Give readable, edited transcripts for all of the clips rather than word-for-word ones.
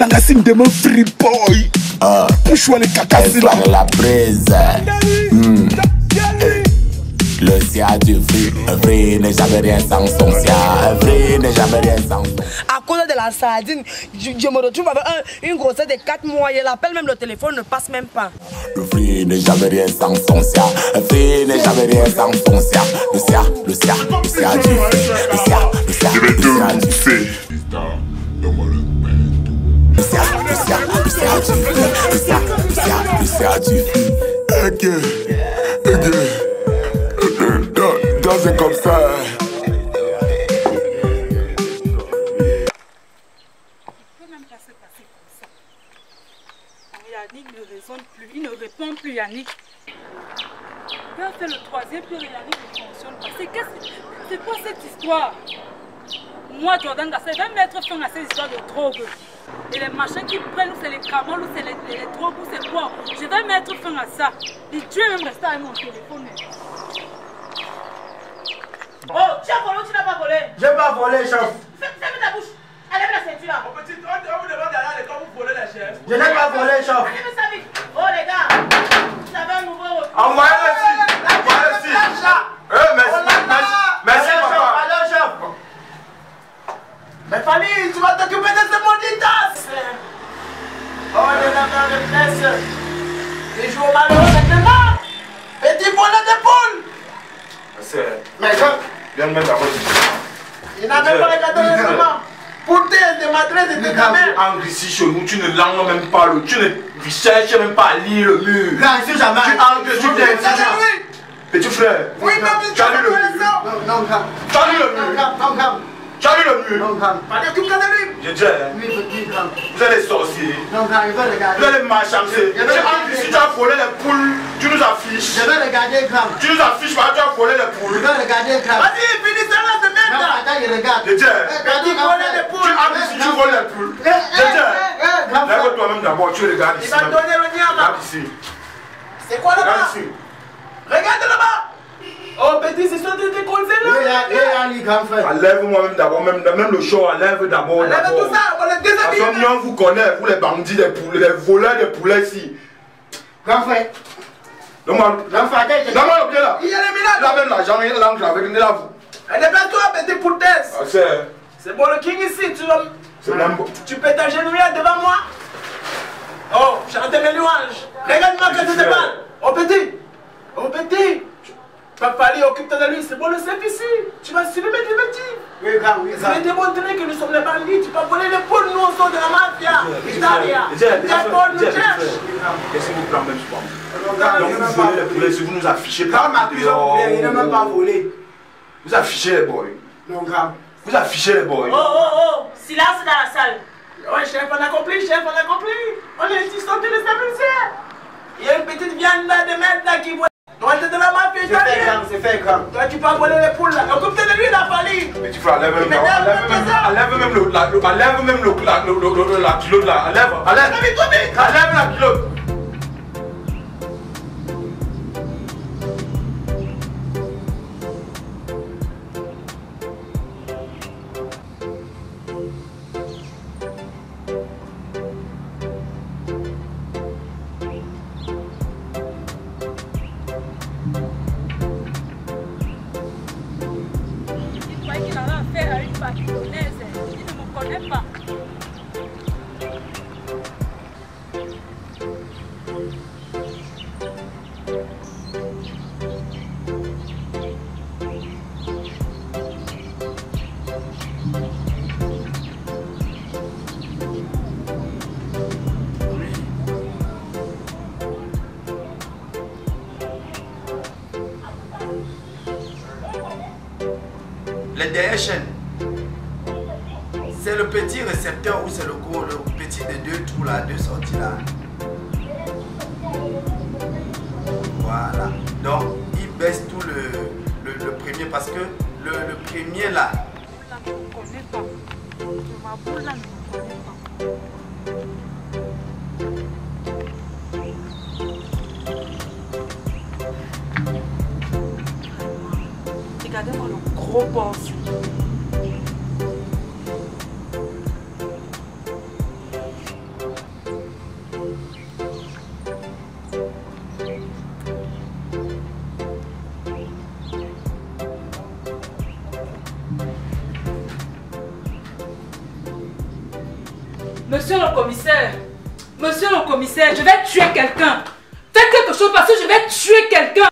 Nangasim de mon free boy. Pouche-moi les cacas là. La brise. Le sia du free n'est jamais rien sans son sia. Free n'est jamais rien sans son. À cause de la sardine, je me retrouve avec une grossesse de 4 mois. Il appelle même le téléphone, ne passe même pas. Le free n'est jamais rien sans son sia. Free n'est jamais rien sans son sia. Le sia du free. Le sia du free. Le sia du free. C'est comme ça. Il peut même pas se passer comme ça. Yannick ne raisonne plus, il ne répond plus Yannick. Quand c'est le troisième, puis Yannick ne fonctionne pas. C'est quoi cette histoire? Moi, Jordan Gassé, je vais mettre fin à ces histoires de drogue. Et les machins qui prennent, c'est les camoles, c'est les drogues, c'est quoi? Je vais mettre fin à ça. Et Dieu même rester avec mon téléphone. Oh, tu as volé ou tu n'as pas volé? Je n'ai pas volé, chef. Ferme ta bouche. Allez, la ceinture là. On vous demande d'aller quand vous volez la chef. Je n'ai pas volé, chef. Allez, ça vite. Oh, les gars, vous avez un nouveau. Envoyez-le ici. Envoyez-le ici. Merci, papa. Allez, chef. Mais Fanny, tu vas t'occuper de ce maudit tasse. Oh, la maîtresse. Les jours malheureux maintenant. Petit bonnet de poule. Mais quand viens me mettre à côté. Il n'a même pas regardé le moment. Pour tes maîtresses et tes gamins. Quand ici chez nous, tu ne langues même pas le. Tu ne cherches même pas à lire le mur. Grand, je suis jamais. Tu entres, tu viens ici. Petit frère. Oui, mais tu as lu le mur. Non, grand. Tu as lu le mur. Non, grand. Tu as lu le mur. Non, grand. Pas de tout cas de lui. Je dis, Oui, grand. vous êtes des sorciers. Non, grand, il veut regarder. Vous allez marchander. Tu entres ici, tu as volé les poules. Tu nous affiches. Je vais regarder, grand. Tu nous affiches parce que tu as volé les poules. Je vais regarder, grand. Vas-y, finis ça là, de merde. Non, attends, il regarde. Je dis, Tu voles les poules. tu entres ici, tu voles les poules. Je dis, lève toi-même d'abord, tu regardes Il ici. va donner le niam là. Regarde ici. C'est quoi Regarde là-bas? ici. Regarde là-bas. Oh, petit, c'est ça de tes conseils là. Oui, grand frère. Enlève-moi même d'abord, même le show, enlève d'abord. Enlève tout ça, on est déshabillés. Parce que vous connaissez, vous les bandits, les poulets, les voleurs de poulets ici. Grand frère. Donne-moi Grand frère, le pied là. Il y a les Il minades. a même l'argent, il a l'encre avec une là. Déplace-toi, petit poutesse. C'est C'est bon le king ici, c'est même bon. tu peux t'agenouiller devant moi. Oh, chante mes louanges. Regarde-moi que tu te parles. Oh petit. Papa, allez, occupe-toi de lui, c'est bon le chef ici. Tu vas suivre mes petits. Oui, grand, oui, Je vais démontrer que nous sommes les bandits. Tu peux voler les poules, nous on sort de la mafia. Italia. Japon, nous cherche. Qu'est-ce que vous prenez même souvent? Donc vous volez les poulets, si vous nous affichez Grand, pas. ma puce, il n'a même pas volé. Vous affichez les boys. Non, grand. Vous affichez les boys. Oh, silence dans la salle. Ouais, chef, on a compris, On est ici sortis de stabiliser. Il y a une petite viande là de merde là qui voit. Toi, t'es de la mafia italienne. C'est fait, grand. Toi, tu peux voler les poules là. Occupe-toi de lui, la famille. Petit frère, enlève même la culotte là. Enlève la culotte. Il croyait qu'il avait affaire à une pakistannaise. Il ne me connaît pas. Les DHN, c'est le petit récepteur ou c'est le gros, le petit de deux trous là, deux sorties là. Voilà. Donc, il baisse tout le premier parce que le premier là. La ne me connaît pas. Ma boule là ne me connaît pas. Regardez-moi le gros boss. Monsieur le commissaire, je vais tuer quelqu'un. Faites quelque chose parce que je vais tuer quelqu'un.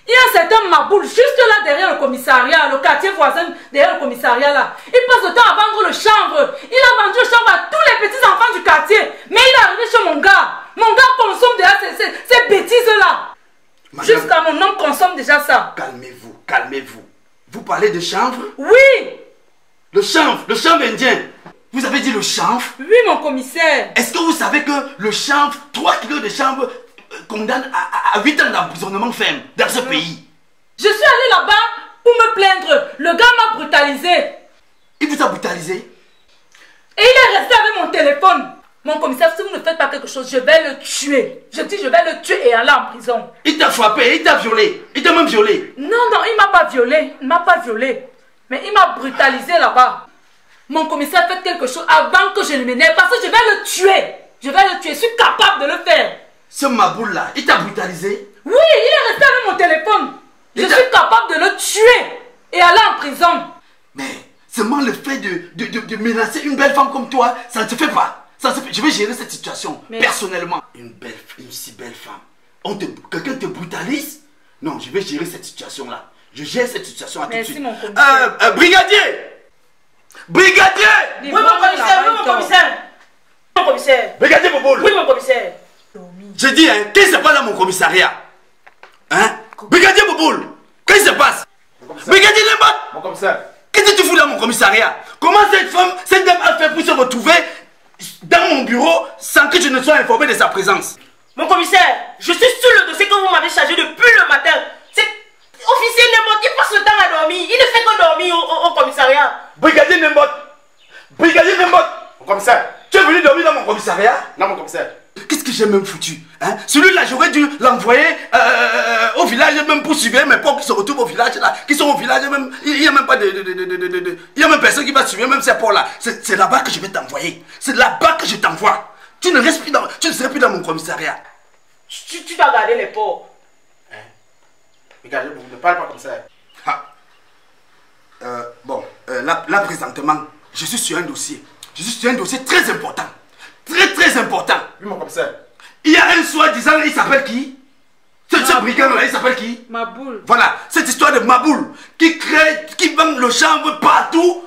Il y a un certain Maboul juste là derrière le commissariat, le quartier voisin derrière le commissariat là. Il passe le temps à vendre le chanvre. Il a vendu le chanvre à tous les petits enfants du quartier. Mais il est arrivé chez mon gars. Mon gars consomme déjà ces bêtises là. Jusqu'à mon homme consomme déjà ça. Calmez-vous, calmez-vous. Vous parlez de chanvre? Oui. Le chanvre indien. Vous avez dit le chanvre? Oui, mon commissaire. Est-ce que vous savez que le chanvre, 3 kilos de chanvre, condamne à 8 ans d'emprisonnement ferme dans ce pays? Je suis allé là-bas pour me plaindre. Le gars m'a brutalisé. Il vous a brutalisé? Et il est resté avec mon téléphone. Mon commissaire, si vous ne faites pas quelque chose, je vais le tuer. Je dis, je vais le tuer et aller en prison. Il t'a frappé, il t'a violé. Il t'a même violé. Non, il m'a pas violé. Il m'a pas violé. Mais il m'a brutalisé là-bas. Mon commissaire, faites quelque chose avant que je ne m'énerve parce que je vais le tuer. Je vais le tuer. Je suis capable de le faire. Ce Maboul là, il t'a brutalisé? Oui, il est resté avec mon téléphone. Je suis capable de le tuer et aller en prison. Mais seulement le fait de menacer une belle femme comme toi, ça ne se fait pas. Ça se fait. Je vais gérer cette situation personnellement. Une si belle femme. Quelqu'un te brutalise? Non, je vais gérer cette situation là. Je gère cette situation à tout de suite. Merci mon commissaire. Brigadier! Brigadier! Oui mon commissaire, oui mon commissaire. Mon commissaire. Brigadier Boboul. Oui mon commissaire. Je dis, hein, qu'est-ce qui se passe dans mon commissariat? Hein? Brigadier Boboul, qu'est-ce qui se passe? Brigadier Lembat! Mon commissaire. Qu'est-ce que tu fous dans mon commissariat? Comment cette dame a fait pour se retrouver dans mon bureau sans que je ne sois informé de sa présence? Mon commissaire, je suis sur le dossier que vous m'avez chargé depuis le matin. C'est officier Nembot qui passe le temps à dormir. Il ne fait que dormir au commissariat. Brigadier Nembot! Brigadier Nembot! Mon commissaire. Tu es venu dormir dans mon commissariat? Non, mon commissaire. Qu'est-ce que j'ai même foutu, hein? Celui-là, j'aurais dû l'envoyer au village même pour suivre mes potes qui se retrouvent au village là, qui sont au village même. Il n'y a même pas il y a même personne qui va suivre même ces pots là. C'est là-bas que je vais t'envoyer. C'est là-bas que je t'envoie. Tu ne serais plus dans mon commissariat. Tu dois garder les pots. Hein? Regardez, vous ne parlez pas comme ça. Bon, là présentement, je suis sur un dossier. Je suis sur un dossier très important. Très important. Oui, mon commissaire. Il y a un soi-disant, il s'appelle qui? Ce brigand là, il s'appelle qui? Maboul. Voilà, cette histoire de Maboul qui vend le chanvre partout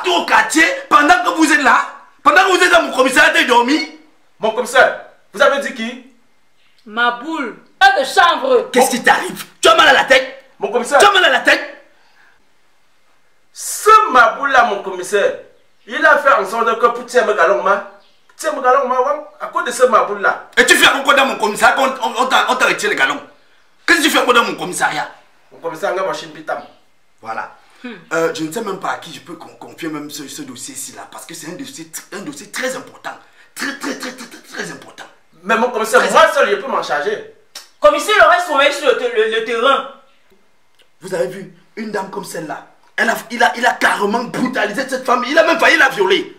au quartier pendant que vous êtes là, pendant que vous êtes dans mon commissariat de dormir. Mon commissaire, vous avez dit qui? Maboul. Pas de chanvre. Qu'est-ce qui t'arrive? Tu as mal à la tête? Mon commissaire. Tu as mal à la tête? Ce Maboul là, mon commissaire, il a fait en sorte que pour tirer Galongma. À cause de ce Maboul là. Et tu fais encore dans mon commissariat on t'a retiré les galons. Qu'est-ce que tu fais encore dans mon commissariat? Mon commissaire, on a machine pitam. Voilà. Je ne sais même pas à qui je peux confier même ce dossier-ci là. Parce que c'est un dossier très important. Très important. Mais mon commissaire, moi seul, je peux m'en charger. Commissaire, il aurait sommeil sur le terrain. Vous avez vu, une dame comme celle-là, il a carrément brutalisé cette femme. Il a même failli la violer.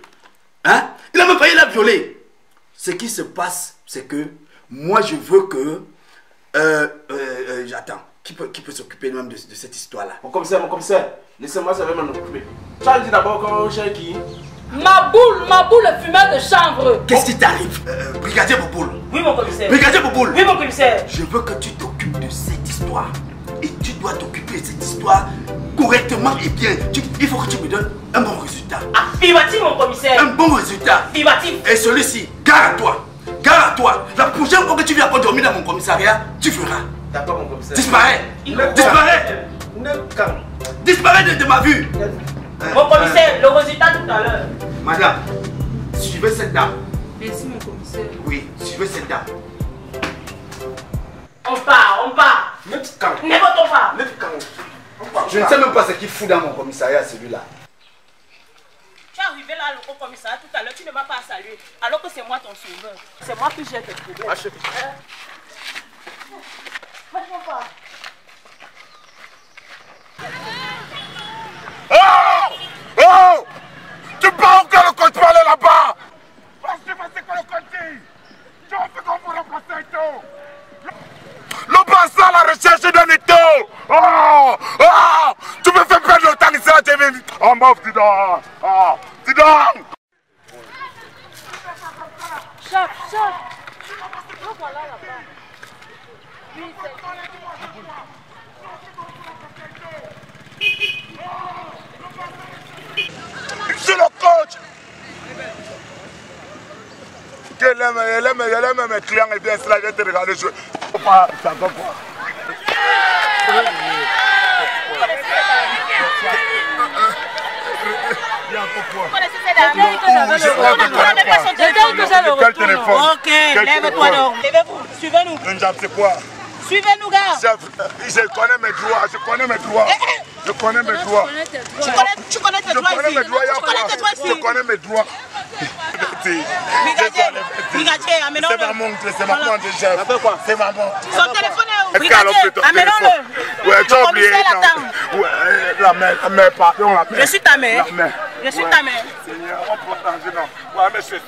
Hein? Il a même failli la violer. Ce qui se passe, c'est que moi je veux que... J'attends. Qui peut s'occuper même de cette histoire-là? Mon commissaire, laissez-moi ça va m'en occuper. Tu as dit d'abord qu'on cherche qui? Maboul, le fumeur de chanvre. Qu'est-ce qui t'arrive? Brigadier Boboul. Oui mon commissaire. Brigadier Boboul. Oui mon commissaire. Je veux que tu t'occupes de cette histoire. Et tu dois t'occuper de cette histoire correctement et bien. Il faut que tu me donnes un bon résultat. Affirmatif mon commissaire. Un bon résultat. Affirmatif. Et celui-ci, gare à toi. Gare à toi. La prochaine fois que tu viens encore dormir dans mon commissariat, tu feras. D'accord mon commissaire. Disparais. Disparais. Disparais de ma vue. Mon commissaire, le résultat tout à l'heure. Madame, suivez cette dame. Merci mon commissaire. Oui, suivez cette dame. On part. N'importe N'importe pas. Je ne sais même pas ce qu'il fout dans mon commissariat, celui-là. Tu es arrivé là au commissariat tout à l'heure, tu ne m'as pas salué. Alors que c'est moi ton sauveur. C'est moi qui gère tes problèmes. Oh! Tu peux encore le compte parler là-bas! Vas-y, que le compte dit! Tu as fait qu'on vous remplacer et tout! Le passant à la recherche d'un étau! Oh! Oh! Tu me fais perdre le temps ici, tu es venu! Oh, meuf, dis donc! Oh! Dis donc! chef. Donc voilà là-bas. Oui, c'est... C'est le coach. Elle aime mes clients et bien cela, je vais te regarder jouer. Ça va pas. Quel téléphone? Ok, lève-toi donc. Levez-vous, suivez-nous. C'est quoi? Suivez-nous, gars. Chef, je connais mes droits, je connais mes droits. Je connais mes droits. Tu connais tes droits ici. Je connais mes droits. Brigadier, amenons-le. C'est ma montre, chef. C'est ma montre. Son téléphone est où? Brigadier, amenons-le. Ouais, tu as oublié. La mère, pardon, la mère. Je suis ta mère. Je suis ta mère. Seigneur, on prend danger, non. Ouais, mais je suis.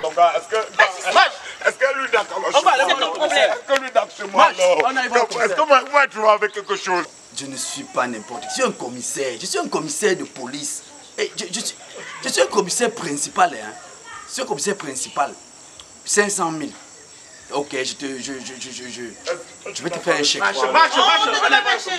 Donc, est-ce que lui d'accord? C'est ton problème. Est-ce que lui d'accord chez moi alors? Est-ce que moi tu vois avec quelque chose? Je ne suis pas n'importe qui. Je suis un commissaire. Je suis un commissaire de police. Et je suis un commissaire principal. Hein. Je suis un commissaire principal. 500 000. Ok, je vais te faire un chèque. Est-ce que vous avez la peine? Est-ce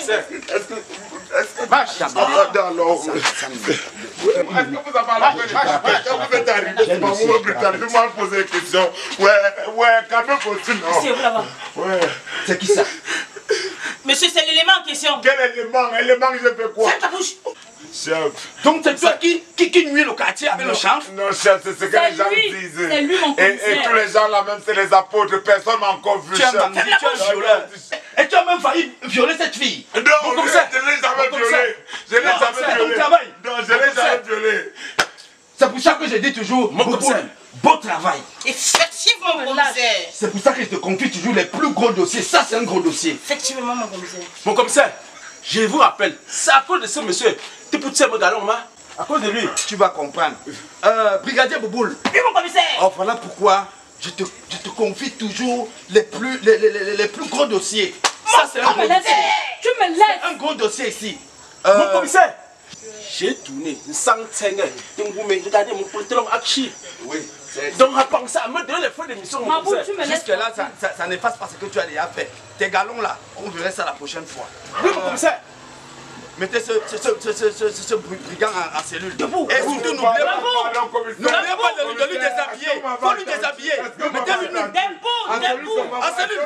que vous êtes arrivé? Vous me posez des questions. Ouais, quand même, non. Ouais. C'est qui ça? Monsieur, c'est l'élément en question. Quel élément? Élément, je fais quoi? Ferme ta bouche. Chef. Donc c'est toi qui nuit le quartier avec le chef? Non, chef, c'est ce que les gens disent. C'est lui mon commissaire. Et tous les gens là, même c'est les apôtres, personne m'a encore vu. Tu es un bandit, tu es un violeur. Et tu as même failli violer cette fille. Non, je ne l'ai jamais violée. Je ne l'ai jamais violée. Non, je ne l'ai jamais violée. C'est pour ça que je dis toujours, mon commissaire, beau travail. Effectivement, mon commissaire. C'est pour ça que je te confie toujours les plus gros dossiers. Ça, c'est un gros dossier. Effectivement, mon commissaire. Mon commissaire, je vous rappelle, c'est à cause de ce monsieur. Tu peux te faire galon, à cause de lui. Tu vas comprendre. Brigadier Bouboule. Oui, mon commissaire. Oh, voilà pourquoi je te confie toujours les plus gros dossiers. Ça, c'est un gros dossier. Tu me laisses. Un gros dossier ici. Mon commissaire, j'ai tourné sans tenir. Regardez mon pantalon Akshi. Oui. Donc, à penser à me donner les feux d'émission. Jusque-là, ça n'efface pas ce que tu as déjà fait. Tes galons là, on verra ça la prochaine fois. Oui, mon commissaire. Mettez ce brigand en cellule. Debout. Et surtout, n'oubliez pas de lui déshabiller. Il faut lui déshabiller. Mettez-lui nu. En cellule.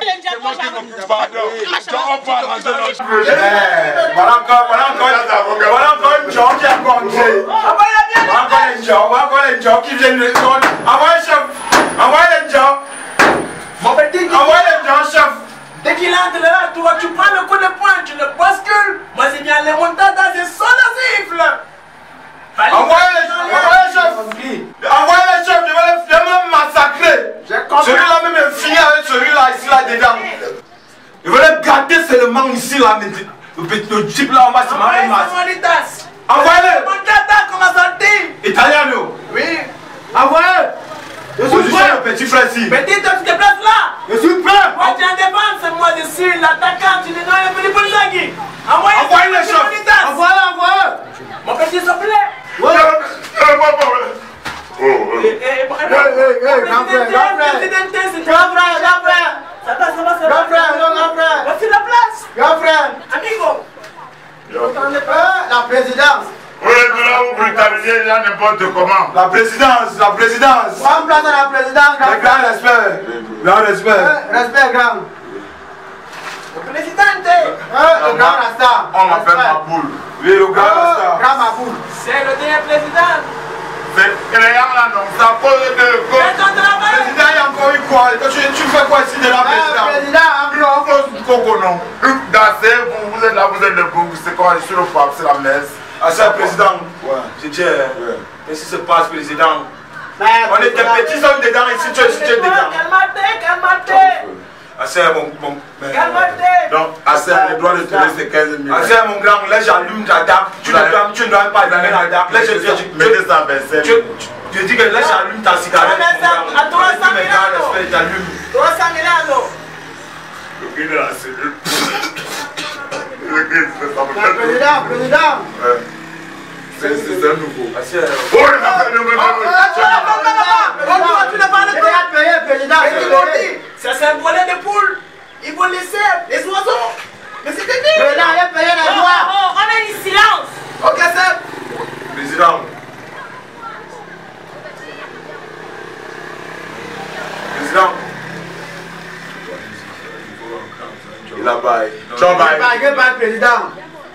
Voilà encore une gens qui a compté. Voilà encore une gens qui viennent de zone. Envoyez les gens. Mon petit, envoyez les gens, chef. Dès qu'il entre là, tu prends le coup de poing, tu le bascules. Moi, c'est bien les montadas, c'est son siffle. Envoyez les chefs. Envoyez les chefs, je vais les massacrer. Celui-là même est fini avec celui-là, ici, là, dedans. Je vais les garder seulement ici, là, le type là, on va se marier. Envoyez-les. Montata, comment ça dit? Italiano. Oui. Envoyez. Je suis prêt, petit frère ici. Petit, toi, tu te places là. Je suis prêt. Moi, tu es en défense, moi, je suis l'attaquant, tu dis non, il y a plus de Bolsagi. Envoyez les chefs. Envoyez. Mon petit, s'il te plaît. Ouais. Voici la place. Amigo. La présidence. Oui, nous l'avons brutalisé là n'importe comment. La présidence. Prends place à la présidence. Grand respect. Respect grand. Le président. Le grand Rasta. On m'appelle Maboul. Oui, le grand Rasta. Grand Maboul. C'est le dernier président. C'est créant là, non. Ça pose de. Président, il y a encore eu quoi? Tu fais quoi ici de la présidence? Président, Coco, non. Dansez, vous êtes là, vous êtes debout. C'est quoi? Je suis le pape, c'est la messe. Ah, c'est le président. Ouais. Je dis, qu'est-ce qui se passe, président? On est des petits hommes dedans, ici, tu es dedans. Calme-toi. Assez, mon. Donc, assez, le droit de tenir c'est 15 000. Assez, mon grand, là, j'allume ta dame. Tu ne dois pas allumer la dame. Là, je dis que là, j'allume ta cigarette. À 300 000 j'allume. 300 000 Le prix de la cellule. Président. C'est un nouveau. Assez. Oh, maudit. Ça, c'est un volet de poules. Ils vont laisser les oiseaux. Mais c'était dit. Mais là, il y a payé la joie. Oh, on a dit silence. Ok, c'est. Président. Président. Il a bail. Ciao, bail. Il n'y a pas de président.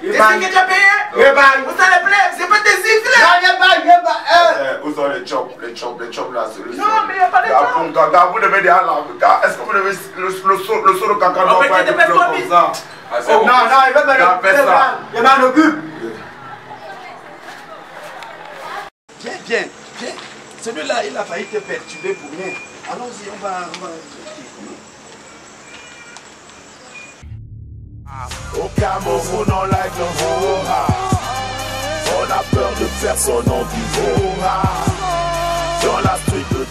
C'est ce que tu as payé. Il n'y a pas. Vous allez plaire. C'est pas des sifflets. Il n'y a pas. Il n'y a pas. Où sont les chops là? Non, mais il n'y a pas de chops. Vous devez dire à la. Est-ce que vous devez. Le saut de caca doit pas être comme ça? Non, il veut me ça. Il m'en occupe. Viens. Celui-là, il a failli te perturber pour rien. Allons-y, on va... Au Cameroun, on like le Hora. On a peur de personne, on dit Hora. Dans la street de